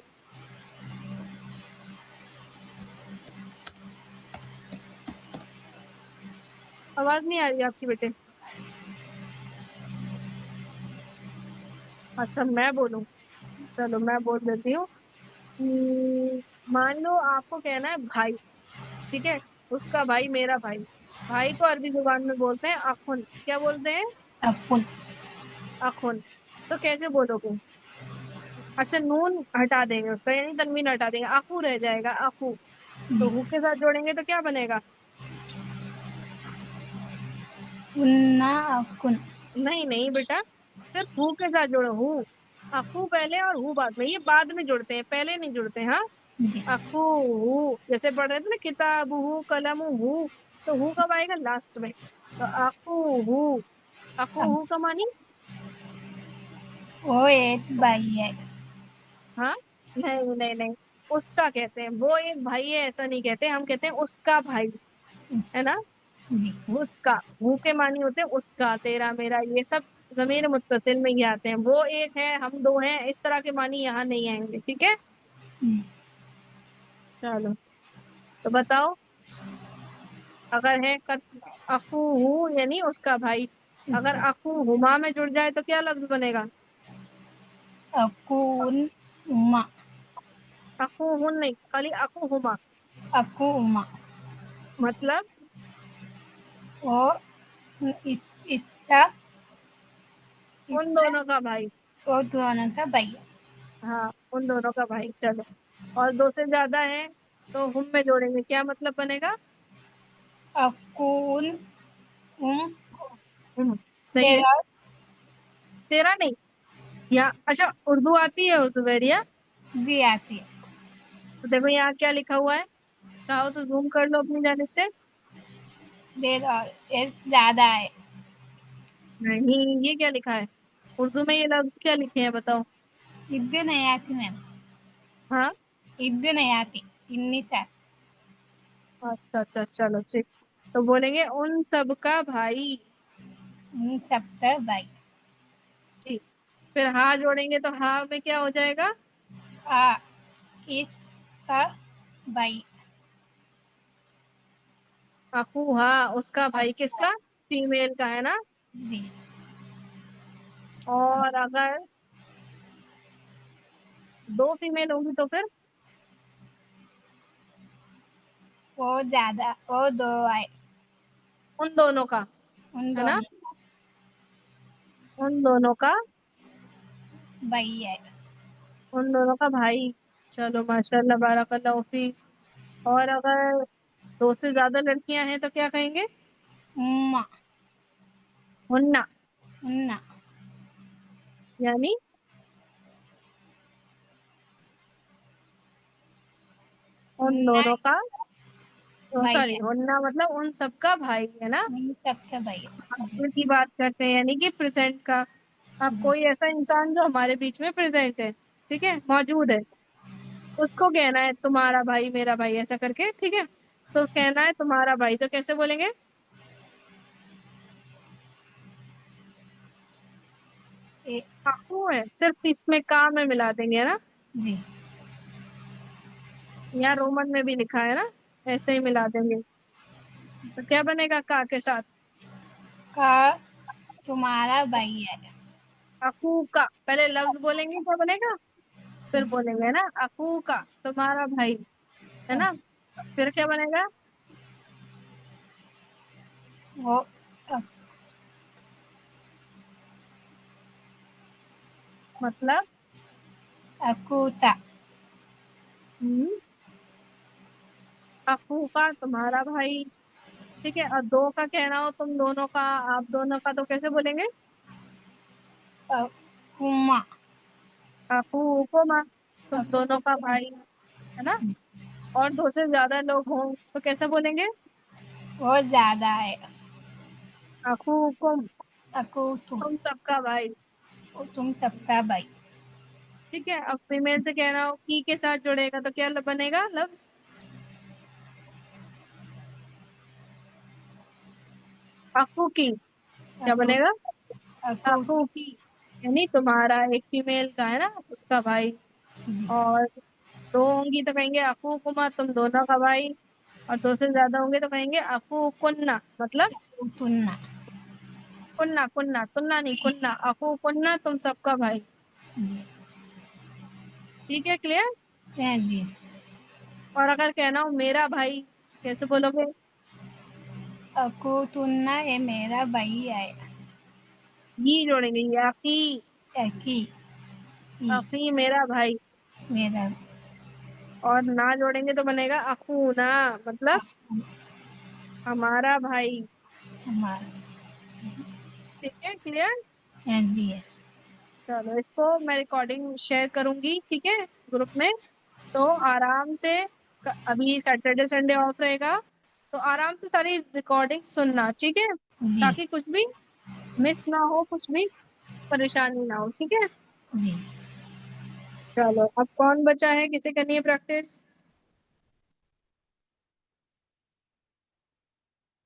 आवाज नहीं आ रही आपकी बेटे। अच्छा, मैं बोलूं? चलो मैं बोल देती हूँ। मान लो आपको कहना है भाई, ठीक है? उसका भाई, मेरा भाई। भाई को अरबी जुबान में बोलते हैं अखुन। क्या बोलते हैं? अपुन। अखुन। तो कैसे बोलोगे? अच्छा, नून हटा देंगे उसका, यानी तनवीन हटा देंगे, अफू रह जाएगा, अफू। तो हु के साथ जोड़ेंगे तो क्या बनेगा? उन्ना अकुन। नहीं नहीं बेटा, सिर्फ हु के साथ जोड़ो, हु। अफू पहले और हु बाद में, ये बाद में जुड़ते हैं, पहले नहीं जुड़ते। हाँ। जी अफू, हु, जैसे पढ़ रहे थे ना, किताब हु, कलम हु। तो हु कब आएगा? लास्ट में। तो अफू हु। अफू अब हु का मानी? वो एक भाई है। हाँ। नहीं नहीं नहीं, उसका कहते हैं। वो एक भाई है ऐसा नहीं कहते, हम कहते हैं उसका भाई। उस, है ना? जी उसका, हु के मानी होते हैं उसका, तेरा, मेरा, ये सब जमीर मुत्तसिल में ही आते हैं। वो एक है, हम दो हैं, इस तरह के मानी यहाँ नहीं आएंगे। ठीक है। जी चलो, तो बताओ। अगर है अखू हु, यानी उसका भाई। अगर उससे अखू हुमा में जुड़ जाए तो क्या लफ्ज बनेगा? अकुन उमा। अखू हुन नहीं, खाली अखू हुमा। अकु उमा। मतलब वो इस इसका उन इसका दोनों का भाई। वो दोनों का भाई है। हाँ, उन दोनों का भाई। चलो, और दो से ज्यादा है तो हुम में जोड़ेंगे, क्या मतलब बनेगा? अकुन उम हुम। सही है। तेरा तेरा नहीं, یا اچھا اردو آتی ہے زبیریہ؟ جی آتی ہے. تو دیکھو یہاں کیا لکھا ہوا ہے، چاہو تو زوم کر لو اپنی جانب سے. دیر اور ایس زیادہ ہے. نہیں، یہ کیا لکھا ہے اردو میں؟ یہ لفظ کیا لکھے ہیں بتاؤ. اردو نہیں آتی میم. ہاں اردو نہیں آتی. انیس ہے. اچھا اچھا چلو ٹھیک. تو بولیں گے ان سب کا بھائی. ان سب کا بھائی. ٹھیک. پھر ہاں جوڑیں گے تو ہاں میں کیا ہو جائے گا؟ اس کا بھائی. اخو ہاں اس کا بھائی. کس کا؟ فیمیل کا ہے نا. جی. اور اگر دو فیمیل ہوگی تو پھر وہ زیادہ وہ دو ہے. ان دونوں کا ان ہے نا، دونوں ان دونوں کا بھائی ہے. ان دونوں کا بھائی. چلو ماشاء اللہ بارک اللہ فیک. اور اگر دو سے زیادہ لڑکیاں ہیں تو کیا کہیں گے؟ اما. ہننا. انا. یعنی ان انا دونوں کا بھائی سوری ہے. ہننا مطلب ان سب کا بھائی ہے نا. ان سب کا بھائی ہے. جی. اصل کی بات کرتے ہیں یعنی کہ پریزنٹ کا. اب جی. کوئی ایسا انسان جو ہمارے بیچ میں پریزنٹ ہے، ٹھیک ہے، موجود ہے، اس کو کہنا ہے تمہارا بھائی میرا بھائی ایسا کر کے، ٹھیک ہے. تو کہنا ہے تمہارا بھائی، تو کیسے بولیں گے؟ اے- اخو ہے صرف اس میں کام میں ملا دیں گے نا. جی. یا رومن میں بھی لکھا ہے نا، ایسے ہی ملا دیں گے. تو کیا بنے گا کا کے ساتھ؟ کا تمہارا بھائی ہے. اخو کا. پہلے لفظ بولیں گے کیا بنے گا، پھر بولیں گے نا اخو کا تمہارا بھائی ہے نا. پھر کیا بنے گا؟ وہ مطلب اکوتا. اخو کا تمہارا بھائی، ٹھیک ہے. اور دو کا کہنا ہو تم دونوں کا، آپ دونوں کا، تو کیسے بولیں گے؟ اما. اخو کو ماں، تم دونوں کا بھائی ہے نا. اور دو سے زیادہ لوگ ہوں تو کیسے بولیں گے؟ وہ زیادہ ہے. اخو کم، اکو تم سب کا بھائی. تم سب کا بھائی. ٹھیک ہے. اب فیمیل سے کہنا ہو کی کے ساتھ جڑے گا تو کیا بنے گا لفظ؟ اخو کی. کیا اکو بنے گا؟ اکو. اخو کی یعنی تمہارا ایک فیمیل کا ہے نا اس کا بھائی. جی. اور دو ہوں گی تو کہیں گے اخو کما تم دونوں کا بھائی. اور دو سے زیادہ ہوں گے تو کہیں گے اخو کننا. مطلب تننا. کننا کننا تننا نہیں کننا. اخو کننا تم سب کا بھائی. جی. ٹھیک ہے کلیئر. جی. اور اگر کہنا ہو میرا بھائی کیسے بولو گے؟ اکو تننا یہ میرا بھائی ہے. یہ جوڑیں گے یہ اخی. اکی. اخی میرا بھائی. میرا اور نہ جوڑیں گے تو بنے گا اخونا. مطلب ہمارا بھائی. ہمارا. ٹھیک ہے کلیئر. جی. چلو اس کو میں ریکارڈنگ شیئر کروں گی، ٹھیک ہے، گروپ میں. تو آرام سے ابھی سیٹرڈے سنڈے آف رہے گا تو آرام سے ساری ریکارڈنگ سننا، ٹھیک ہے، جی. تاکہ کچھ بھی مس نہ ہو، کچھ بھی پریشانی نہ ہو، ٹھیک ہے. جی. چلو اب کون بچا ہے، کسے کرنی ہے پریکٹس؟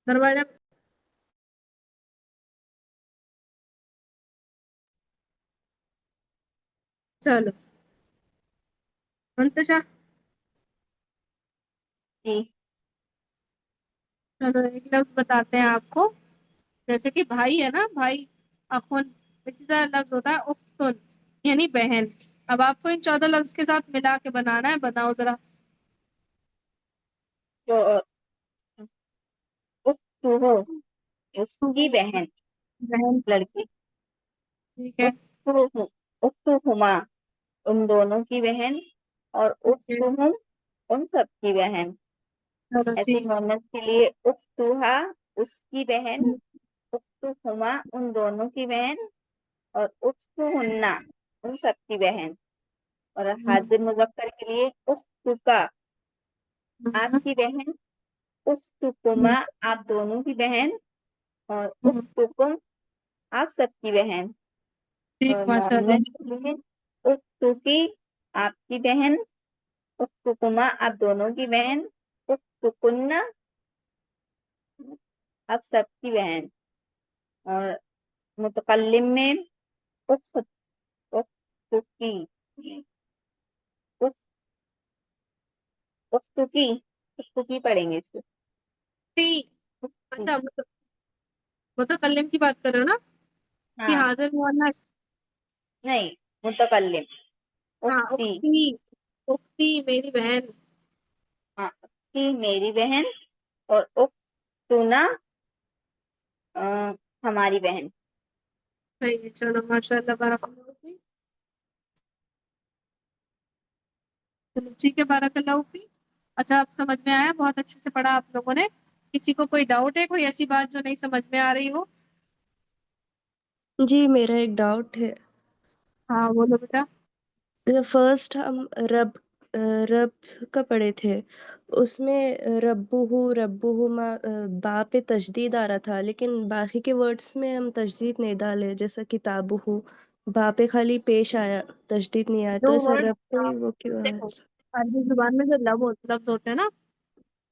دروازہ چلو منتشا. جی. چلو ایک لفظ بتاتے ہیں آپ کو، جیسے کہ بھائی ہے نا، بھائی اخن. اسی طرح لفظ ہوتا ہے اختن یعنی بہن. اب آپ کو ان 14 لفظ کے ساتھ ملا کے بنانا ہے. بتاؤ ذرا. جو اختہ اس کی بہن بہن. لڑکی. ٹھیک ہے. اختہما ان دونوں کی بہن. اور اوکے. اختہم ان سب کی بہن. چلو ایسے ٹھیک. مونس کے لیے اختہا اس کی بہن. اختہما ان دونوں کی بہن. اور اختہن उन सब की बहन। और हाजिर मुजक्कर के लिए उख्तुका आपकी बहन, उख्तुकुमा आप दोनों की बहन, और उख्तुकुम आप सबकी बहन। ठीक, और माशाल्लाह। मोमिनत के लिए उख्तुकी आपकी बहन, उख्तुकुमा आप दोनों की बहन, उख्तुकुन्ना आप सबकी बहन। और मुतकल्लिम में उख्त उख्तुकी उख- उख्तुकी उख्तुकी पढ़ेंगे इसको। ठीक। अच्छा, मुतकल्लिम की बात कर रहे हो ना, कि हाँ, हाजिर मुअन्नस। नहीं, मुतकल्लिम हाँ, उख्ती। उख्ती। उख्ती मेरी बहन। हाँ, उख्ती मेरी बहन, और उख्तुना हमारी बहन। सही है, चलो माशाल्लाह, बारकल्लाहु फीक। चलो ठीक है, बारकल्लाहु फीक। अच्छा, आप समझ में आया, बहुत अच्छे से पढ़ा आप लोगों ने। किसी को कोई डाउट है, कोई ऐसी बात जो नहीं समझ में आ रही हो? जी मेरा एक डाउट है। हाँ बोलो बेटा। फर्स्ट हम रब रब का पढ़े थे, उसमें रब्बुहुमा बा पे तशदीद आ रहा था, लेकिन बाकी के वर्ड्स में हम तशदीद नहीं डाले, जैसा किताबुहु बा पे खाली पेश आया, तशदीद नहीं आया, तो जो ऐसा वर्ड, रब पे वो क्यों है देखो, ऐसा? अरबी जुबान में जो लफ्ज होते हैं ना,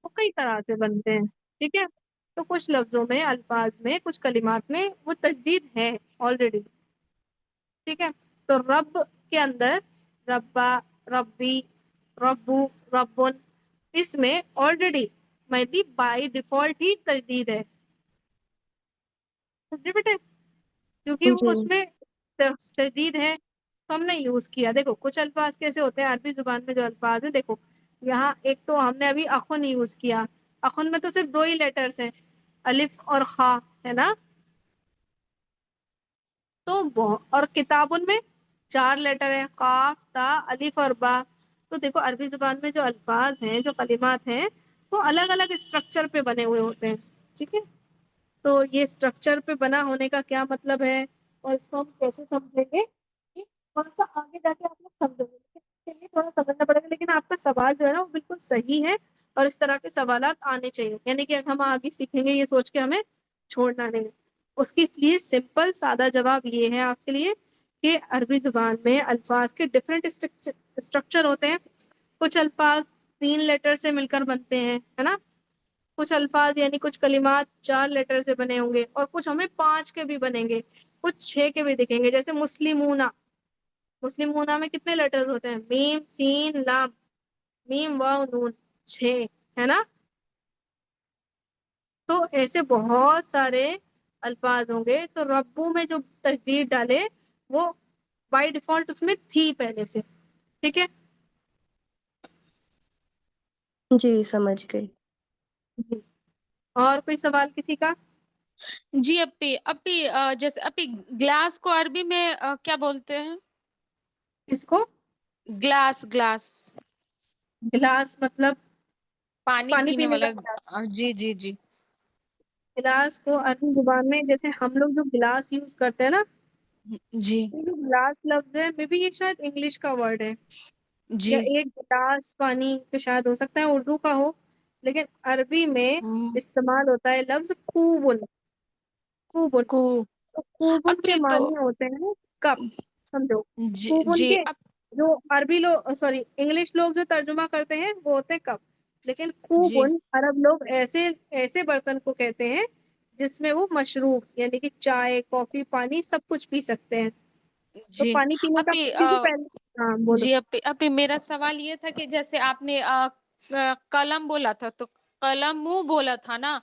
वो कई तरह से बनते हैं। ठीक है, तो कुछ लफ्जों में, अल्फाज में, कुछ कलिमात में वो तजदीद है ऑलरेडी। ठीक है, तो रब के अंदर रब्बा, रब्बी, रब्बू, रब्बुन, इसमें ऑलरेडी मेहदी बाई डिफॉल्ट ही तजदीद है। समझे बेटे? क्योंकि वो जी उसमें तजदीद है, तो हमने यूज किया। देखो, कुछ अल्फाज कैसे होते हैं अरबी जुबान में, जो अल्फाज है, देखो यहाँ एक तो हमने अभी अखुन यूज किया। अखुन में तो सिर्फ दो ही लेटर्स हैं, अलिफ और खा, है ना? तो और किताबुन में चार लेटर है, काफ, ता, अलिफ और बा। तो देखो, अरबी जुबान में जो अल्फाज हैं, जो कलिमात हैं, वो अलग अलग स्ट्रक्चर पे बने हुए होते हैं। ठीक है, तो ये स्ट्रक्चर पे बना होने का क्या मतलब है, और इसको हम कैसे समझेंगे, ये थोड़ा सा आगे जाके आप लोग समझोगे, लेकिन इसके लिए थोड़ा समझना पड़ेगा। लेकिन आपका सवाल जो है ना, वो बिल्कुल सही है, और इस तरह के सवालात आने चाहिए, यानी कि हम आगे सीखेंगे ये सोच के हमें छोड़ना नहीं है। उसके लिए सिंपल सादा जवाब ये है आपके लिए, कि अरबी जुबान में अल्फाज के डिफरेंट स्ट्रक्चर होते हैं। कुछ अल्फाज तीन लेटर से मिलकर बनते हैं, है ना? कुछ अल्फाज यानी कुछ कलिमात चार लेटर से बने होंगे, और कुछ हमें पांच के भी बनेंगे, कुछ छह के भी दिखेंगे। जैसे मुस्लिमूना, मुस्लिमूना में कितने लेटर्स होते हैं? मीम, सीन, लाम, मीम, वाव, नून, छह, है ना? तो ऐसे बहुत सारे अल्फाज होंगे। तो रब्बू में जो तजदीद डाले, वो बाय डिफॉल्ट उसमें थी पहले से। ठीक है जी समझ गई। जी। और कोई सवाल किसी का? जी अपी अपी जैसे अपी ग्लास को अरबी में क्या बोलते हैं? इसको ग्लास ग्लास गिलास मतलब पानी पानी पीने पीने का वाला। गिलास। जी जी जी। गिलास को अरबी जुबान में, जैसे हम लोग जो गिलास यूज करते हैं ना, जी ये जो गिलास लफ्ज है, मे बी ये शायद इंग्लिश का वर्ड है, जी। या एक गिलास पानी तो शायद हो सकता है उर्दू का हो। लेकिन अरबी में हम्म, इस्तेमाल होता है लफ्ज कूबुन। कूबुन, कु तो कूबुन के अपी तो मानी होते हैं कप। समझो, जी कूबुन जी के जो अरबी लोग, सॉरी, इंग्लिश लोग जो तर्जुमा करते हैं वो होते हैं कप। लेकिन जी कूबुन अरब लोग ऐसे ऐसे बर्तन को कहते हैं जिसमें वो मशरूब यानी कि चाय, कॉफी, पानी सब कुछ पी सकते हैं। तो जी। पानी पीने का, अपी क्योंकि पहले, हाँ बोलो। जी अपी अपी मेरा सवाल ये था कि जैसे आपने कलम बोला था तो कलमू बोला था ना,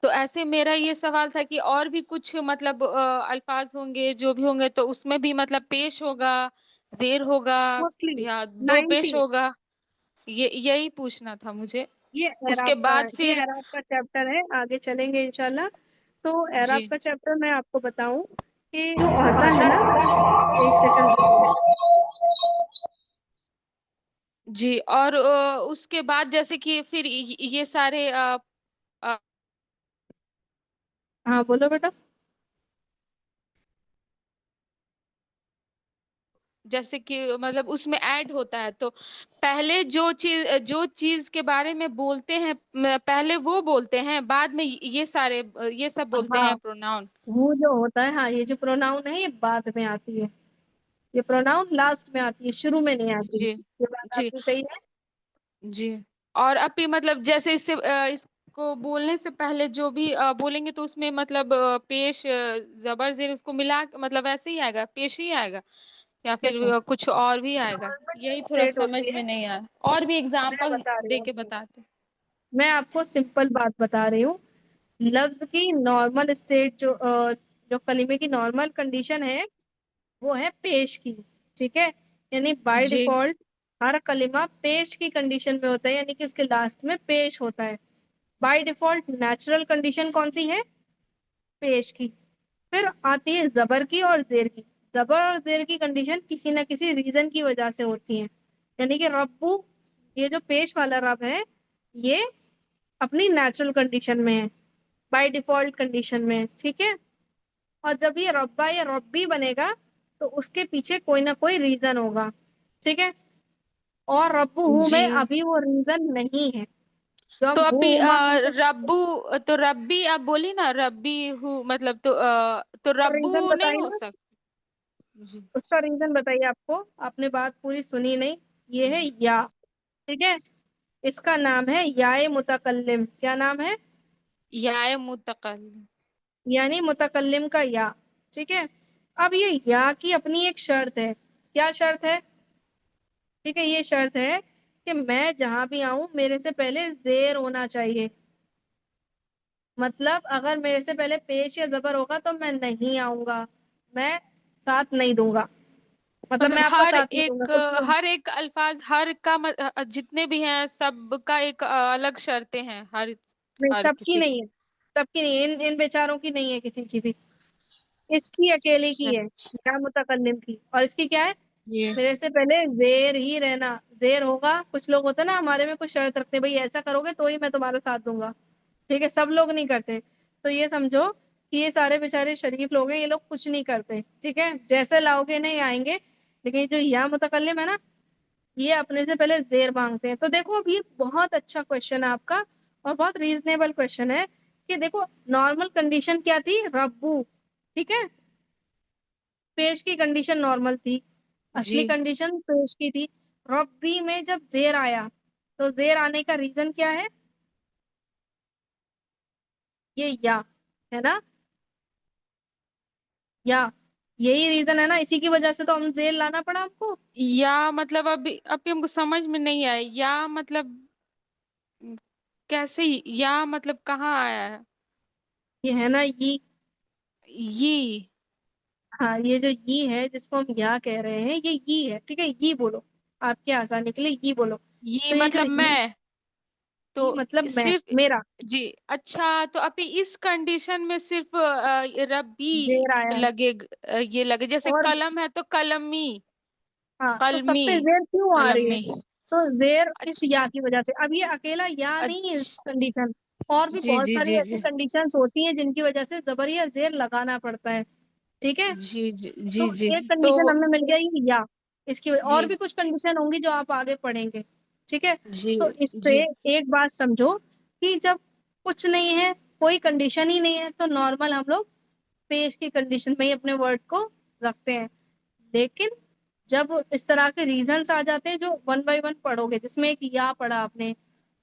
तो ऐसे मेरा ये सवाल था कि और भी कुछ मतलब अल्फाज होंगे जो भी होंगे तो उसमें भी मतलब पेश होगा, जेर होगा, मोस्टली या दो पेश 90, होगा? ये यही पूछना था मुझे। ये उसके एराब का बाद ये फिर एराब का चैप्टर है, आगे चलेंगे इंशाल्लाह। तो एराब जी का चैप्टर मैं आपको बताऊं कि जो आता है ना, एक सेकंड रुकिए। जी। और उसके बाद जैसे कि फिर ये सारे अ, हाँ बोलो बेटा। جیسے کہ مطلب اس میں ایڈ ہوتا ہے، تو پہلے جو چیز کے بارے میں بولتے ہیں پہلے وہ بولتے ہیں، بعد میں یہ سب بولتے ہاں ہیں پروناؤن. وہ جو ہوتا ہے، ہاں یہ جو پروناؤن ہے یہ بعد میں آتی ہے، یہ پروناؤن لاسٹ میں آتی ہے، شروع میں نہیں آتی. جی یہ بات جی آپ کی صحیح ہے. جی. اور ابھی مطلب جیسے اس کو بولنے سے پہلے جو بھی بولیں گے تو اس میں مطلب پیش زبر زیر اس کو ملا مطلب ایسے ہی آئے گا، پیش ہی آئے گا، یا پھر دیکھو کچھ اور بھی آئے گا؟ نارمل یہی تھوڑا اسٹیٹ سمجھ ہوتی میں ہے، نہیں آیا، اور بھی میں اگزامپل بتا رہی دے ہوں کے آپ کو. بتاتے. میں آپ کو سمپل بات بتا رہی ہوں. لفظ کی نارمل اسٹیٹ جو کلمے کی نارمل کنڈیشن ہے وہ ہے پیش کی. ٹھیک ہے، یعنی بائی جی ڈیفالٹ ہر کلمہ پیش کی کنڈیشن میں ہوتا ہے، یعنی کہ اس کے لاسٹ میں پیش ہوتا ہے. بائی ڈیفالٹ نیچرل کنڈیشن کون سی ہے؟ پیش کی. پھر آتی ہے زبر کی اور زیر کی. زبر اور زیر کی کنڈیشن کسی نہ کسی ریزن کی وجہ سے ہوتی ہیں، یعنی کہ ربو یہ جو پیش والا رب ہے یہ اپنی نیچرل کنڈیشن میں ہے، بائی ڈیفالٹ کنڈیشن میں ہے. ٹھیک ہے، اور جب یہ ربا یا ربی بنے گا تو اس کے پیچھے کوئی نہ کوئی ریزن ہوگا. ٹھیک ہے، اور ربو ہوں جی. میں ابھی وہ ریزن نہیں ہے. جو تو ہم ابھی ہما بولتے ہیں ربو، تو ربی آپ بولی نا، ربی ہوں مطلب تو اس کا ربو ریزن نہیں بتائیے ہو نا، سکتا. جی اس کا ریزن بتائیے. آپ نے بات پوری سنی نہیں. یہ ہے یا. ٹھیک ہے، اس کا نام ہے یا متکلم. کیا نام ہے؟ یا متقل. یعنی متکلم کا یا. ٹھیک ہے، اب یہ یا کی اپنی ایک شرط ہے. کیا شرط ہے؟ ٹھیک ہے، یہ شرط ہے کہ میں جہاں بھی آؤں میرے سے پہلے زیر ہونا چاہیے. مطلب اگر میرے سے پہلے پیش یا زبر ہوگا تو میں نہیں آؤں گا، میں ساتھ نہیں دوں گا. مطلب مطلب میں آپ کا ساتھ نہیں دوں گا. کچھ لوگ ہر ایک الفاظ ہر کا جتنے بھی ہیں سب کا ایک الگ شرطیں ہیں، نہیں، ہر سب کی کسی نہیں ہے، سب کی نہیں ہے. ان بیچاروں کی نہیں ہے کسی کی بھی، اس کی اکیلے کی ہے، یا متکلم کی. اور اس کی کیا ہے؟ یہ میرے سے پہلے زیر ہی رہنا. زیر ہوگا. کچھ لوگ ہوتے ہیں نا ہمارے میں کچھ شرط رکھتے ہیں، بھائی ایسا کرو گے تو ہی میں تمہارا ساتھ دوں گا. ٹھیک ہے، سب لوگ نہیں کرتے. تو یہ سمجھو کہ یہ سارے بیچارے شریف لوگ ہیں، یہ لوگ کچھ نہیں کرتے. ٹھیک ہے، جیسے لاؤ گے نہیں آئیں گے. لیکن جو یا متکلم ہے نا یہ اپنے سے پہلے زیر مانگتے ہیں. تو دیکھو اب یہ بہت اچھا کوشچن ہے آپ کا، اور بہت ریزنیبل کوشچن ہے. کہ دیکھو نارمل کنڈیشن کیا تھی؟ ربو. ٹھیک ہے، پیش کی کنڈیشن نارمل تھی، اصلی جی کنڈیشن پیش کی تھی. ربی میں جب زیر آیا تو زیر آنے کا ریزن کیا ہے؟ یہ یا ہے نا، یا یہی ریزن ہے نا، اسی کی وجہ سے تو ہم زیر لانا پڑا آپ کو. یا مطلب ابھی ہم کو سمجھ میں نہیں آیا، یا مطلب کیسے، یا مطلب کہاں آیا ہے؟ یہ ہے نا یہ ہاں یہ جو ہے جس کو ہم یا کہہ رہے ہیں یہ ہے. ٹھیک ہے، یہ بولو، آپ کی آسانی کے لیے یہ بولو. یہ تو یہ جو مطلب میں تو مطلب میں، صرف. میرا جی اچھا، تو ابھی اس کنڈیشن میں صرف ربی زیر آیا ہے. لگے یہ لگے، جیسے اور قلم ہے تو قلمی، ہاں تو سب قلمی، پہ زیر کیوں آ رہی ہے؟ قلمی. تو زیر اس اچھا یا کی وجہ سے. اب یہ اکیلا یا نہیں ہے اچھا. کنڈیشن، اور بھی جی بہت جی ساری جی ایسی جی کنڈیشنز ہوتی ہیں جن کی وجہ سے زبر یا زیر لگانا پڑتا ہے. ٹھیک ہے، جی جی تو جی جی. ایک تو کنڈیشن ہمیں مل گیا یہ یا. اس کی اور جی بھی کچھ کنڈیشن ہوں گی جو آپ آگے پڑھیں گے. ٹھیک ہے، جی تو اس سے جی ایک بات سمجھو کہ جب کچھ نہیں ہے، کوئی کنڈیشن ہی نہیں ہے، تو نارمل ہم لوگ پیش کی کنڈیشن میں ہی اپنے ورڈ کو رکھتے ہیں. لیکن جب اس طرح کے ریزنس آ جاتے ہیں جو 1 بائی 1 پڑھو گے، جس میں ایک یا پڑھا آپ نے،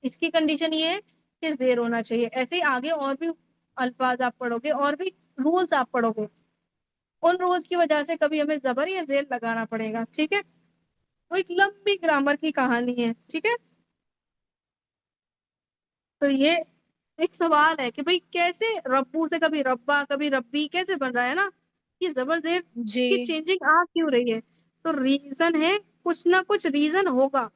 اس کی کنڈیشن یہ ہے کہ زیر ہونا چاہیے. ایسے ہی آگے اور بھی الفاظ آپ پڑھو گے، اور بھی رولز آپ پڑھو گے، ان رولز کی وجہ سے کبھی ہمیں زبر یا زیر لگانا پڑے گا. ٹھیک ہے، وہ ایک لمبی گرامر کی کہانی ہے. ٹھیک ہے، تو یہ ایک سوال ہے کہ بھئی کیسے ربو سے کبھی ربا کبھی ربی کیسے بن رہا ہے نا، یہ زبر زیر جی کی چینجنگ آ کیوں رہی ہے؟ تو ریزن ہے، کچھ نہ کچھ ریزن ہوگا.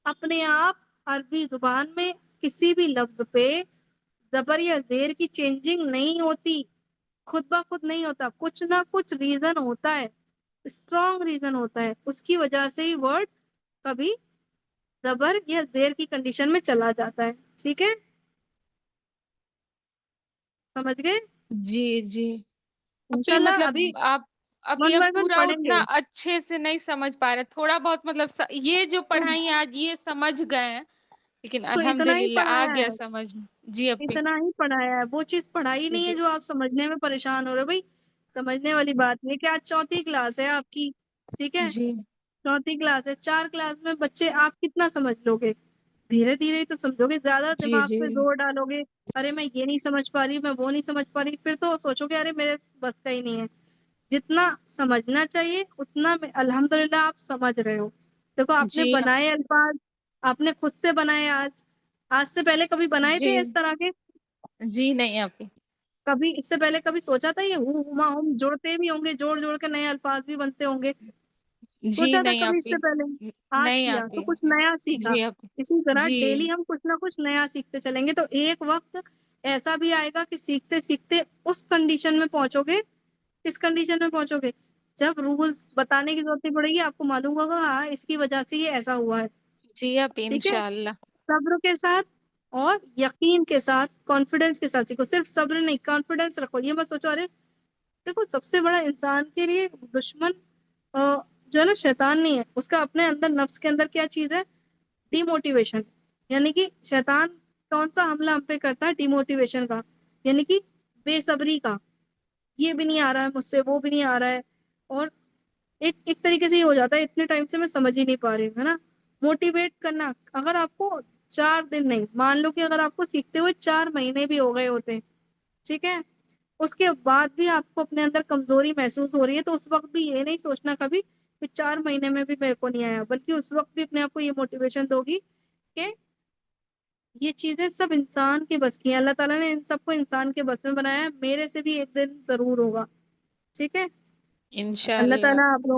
اپنے آپ عربی زبان میں کسی بھی لفظ پہ زبر یا زیر کی چینجنگ نہیں ہوتی، خود بخود نہیں ہوتا. کچھ نہ کچھ ریزن ہوتا ہے، اسٹرانگ ریزن ہوتا ہے، اس کی وجہ سے ہی ورڈ کبھی زبر یا زیر کی کنڈیشن میں چلا جاتا ہے. ٹھیک ہے، سمجھ گئے؟ جی جی. ابھی انشاءاللہ مطلب ابھی آپ अभी वन हम बाय वन पूरा पढ़ेंगे। उतना अच्छे से नहीं समझ पा रहे, थोड़ा बहुत मतलब ये जो पढ़ाई है आज ये समझ गए हैं, लेकिन तो इतना ही अल्हम्दुलिल्लाह आ पढ़ाया गया है, समझ में। जी अपी। इतना ही पढ़ाया है, वो चीज पढ़ाई नहीं है जी जो आप समझने में परेशान हो रहे हो। भाई समझने वाली बात नहीं है कि आज चौथी क्लास है आपकी, ठीक है, जी चौथी क्लास है, 4 क्लास में बच्चे आप कितना समझ लोगे? धीरे धीरे ही तो समझोगे, ज्यादा जी दिमाग जी पे जोर डालोगे, अरे मैं ये नहीं समझ पा रही, मैं वो नहीं समझ पा रही, फिर तो सोचोगे अरे मेरे बस का ही नहीं है। जितना समझना चाहिए उतना अल्हम्दुलिल्लाह आप समझ रहे हो। देखो आपने जी बनाए अल्फाज, आपने खुद से बनाए आज से पहले कभी बनाए जी थे इस तरह के? जी नहीं अपी। कभी इससे पहले कभी सोचा था ये हु हुमा हम जुड़ते भी होंगे, जोड़ जोड़ के नए अल्फाज भी बनते होंगे? जी सोचा था नहीं कभी अपी। इससे पहले? आज नहीं किया तो अपी। कुछ नया सीखा। जी अपी। इसी तरह जी डेली हम कुछ ना कुछ नया सीखते चलेंगे तो एक वक्त ऐसा भी आएगा कि सीखते सीखते उस कंडीशन में पहुंचोगे। किस कंडीशन में पहुंचोगे? जब रूल्स बताने की जरूरत नहीं पड़ेगी, आपको मालूम होगा हाँ इसकी वजह से ये ऐसा हुआ है। जी अपी ठीक है, इंशाअल्लाह। सब्र के साथ और यकीन के साथ, कॉन्फिडेंस के साथ सीखो। सिर्फ सब्र नहीं, कॉन्फिडेंस रखो। ये मत सोचो अरे, देखो सबसे बड़ा इंसान के लिए दुश्मन जो है ना शैतान नहीं है, उसका अपने अंदर नफ्स के अंदर क्या चीज है? डिमोटिवेशन। यानी कि शैतान कौन सा हमला हम पे करता है? डिमोटिवेशन का, यानी कि बेसब्री का, ये भी नहीं आ रहा है मुझसे, वो भी नहीं आ रहा है, और एक एक तरीके से ये हो जाता है इतने टाइम से मैं समझ ही नहीं पा रही हूँ, है ना। मोटिवेट करना, अगर आपको 4 दिन नहीं, मान लो कि अगर आपको सीखते हुए 4 महीने भी हो गए होते, ठीक है, उसके बाद भी आपको अपने अंदर कमजोरी महसूस हो रही है, तो उस वक्त भी ये नहीं सोचना कभी कि 4 महीने में भी मेरे को नहीं आया, बल्कि उस वक्त भी अपने आप को ये मोटिवेशन दोगी कि ये चीजें सब इंसान के बस की हैं। अल्लाह ताला ने इन सबको इंसान के बस में बनाया है, मेरे से भी एक दिन जरूर होगा। ठीक है, अल्लाह इंशाअल्लाह। ताला आप लोगों